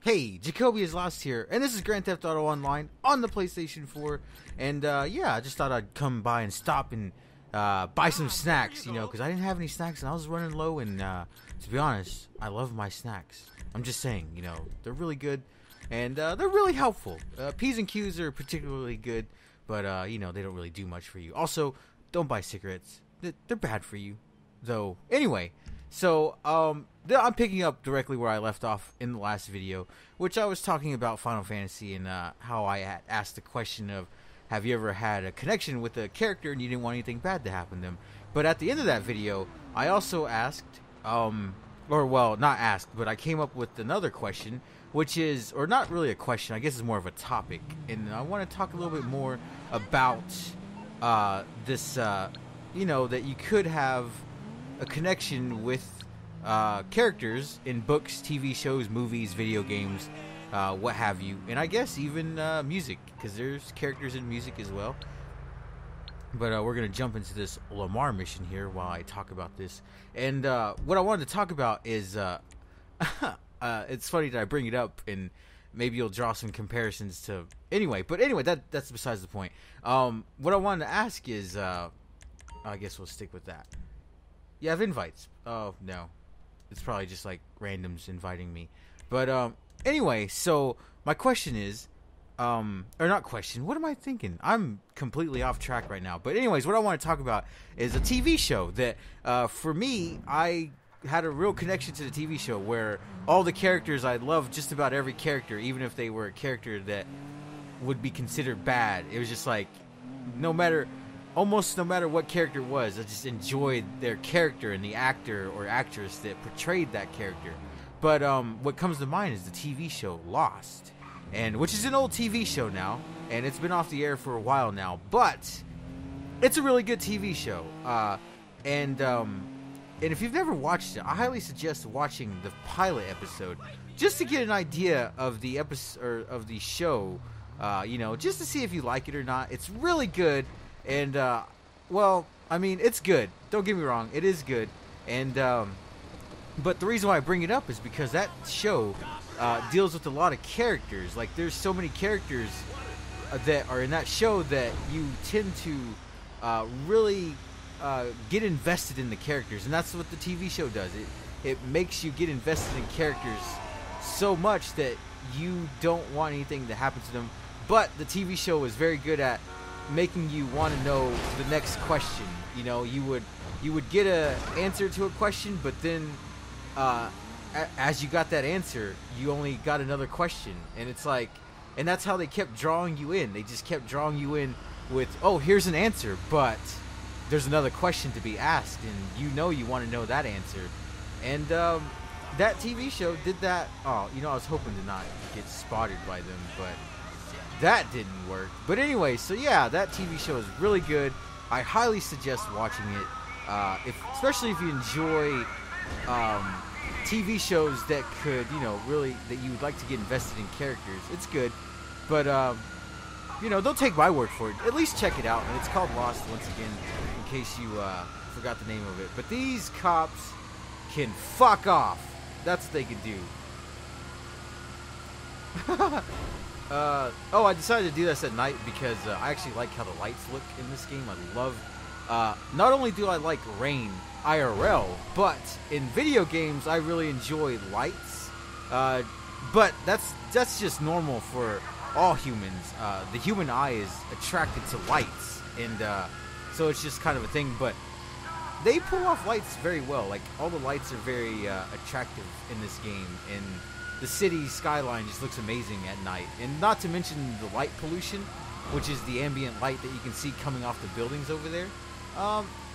Hey, Jacoby is Lost here, and this is Grand Theft Auto Online on the PlayStation 4, and yeah, I just thought I'd come by and stop and buy some snacks, you know, because I didn't have any snacks, and I was running low, and to be honest, I love my snacks. I'm just saying, you know, they're really good, and they're really helpful. P's and Q's are particularly good, but, you know, they don't really do much for you. Also, don't buy cigarettes. They're bad for you, though. Anyway, so, I'm picking up directly where I left off in the last video, which I was talking about Final Fantasy and how I had asked the question of, have you ever had a connection with a character and you didn't want anything bad to happen to them? But at the end of that video, I also asked, or well, not asked, but I came up with another question, which is, or not really a question, I guess it's more of a topic, and I want to talk a little bit more about this, you know, that you could have a connection with characters in books, TV shows, movies, video games, what have you, and I guess even music, because there's characters in music as well. But we're gonna jump into this Lamar mission here while I talk about this. And what I wanted to talk about is it's funny that I bring it up, and maybe you'll draw some comparisons to anyway. But anyway, that's besides the point. What I wanted to ask is, I guess we'll stick with that. You have invites? Oh no. It's probably just like randoms inviting me. But anyway, so my question is, or not question, what am I thinking? I'm completely off track right now. But anyways, what I want to talk about is a TV show that, for me, I had a real connection to the TV show where all the characters, I loved just about every character, even if they were a character that would be considered bad. It was just like, almost no matter what character it was, I just enjoyed their character and the actor or actress that portrayed that character. But what comes to mind is the TV show Lost, and which is an old TV show now, and it's been off the air for a while now, but it's a really good TV show. And if you've never watched it, I highly suggest watching the pilot episode just to get an idea of the episode or of the show. You know, just to see if you like it or not. It's really good. And, well, I mean, it's good. Don't get me wrong. It is good. And, but the reason why I bring it up is because that show, deals with a lot of characters. Like, there's so many characters that are in that show that you tend to, really, get invested in the characters. And that's what the TV show does. It makes you get invested in characters so much that you don't want anything to happen to them. But the TV show is very good at making you want to know the next question. You know, you would get a answer to a question, but then as you got that answer, you only got another question, and it's like, and that's how they kept drawing you in. They just kept drawing you in with, oh, here's an answer, but there's another question to be asked, and you know you want to know that answer. And that TV show did that. Oh, you know, I was hoping to not get spotted by them, but that didn't work. But anyway, so yeah, that TV show is really good. I highly suggest watching it, especially if you enjoy TV shows that could, you know, really, that you would like to get invested in characters. It's good, but you know, don't take my word for it. At least check it out. And it's called Lost, once again, in case you forgot the name of it. But these cops can fuck off. That's what they can do. Oh, I decided to do this at night because I actually like how the lights look in this game. I love, not only do I like rain IRL, but in video games I really enjoy lights. But that's just normal for all humans. The human eye is attracted to lights, and so it's just kind of a thing. But they pull off lights very well. Like, all the lights are very attractive in this game, and the city skyline just looks amazing at night. And not to mention the light pollution, which is the ambient light that you can see coming off the buildings over there.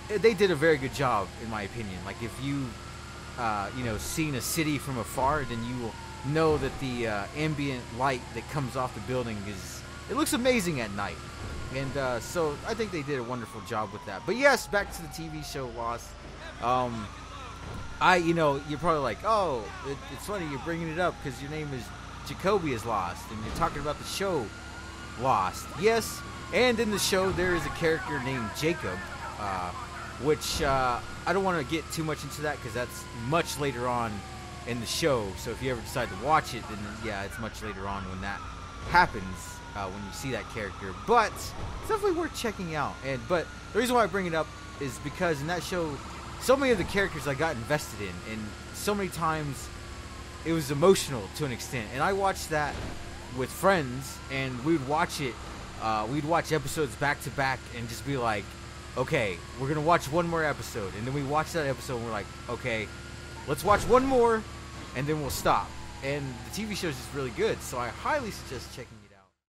They did a very good job, in my opinion. Like, if you, you know, seen a city from afar, then you will know that the ambient light that comes off the building it looks amazing at night. And so I think they did a wonderful job with that. But yes, back to the TV show Lost. You know, you're probably like, oh, it's funny you're bringing it up because your name is Jacoby is Lost, and you're talking about the show Lost. Yes, and in the show there is a character named Jacob, which I don't want to get too much into that because that's much later on in the show. So if you ever decide to watch it, then yeah, it's much later on when that happens, when you see that character. But it's definitely worth checking out. But the reason why I bring it up is because in that show, so many of the characters I got invested in, and so many times it was emotional to an extent. And I watched that with friends, and we would watch it. We'd watch episodes back to back and just be like, okay, we're gonna watch one more episode, and then we watch that episode and we're like, okay, let's watch one more, and then we'll stop. And the TV show is just really good, so I highly suggest checking it out.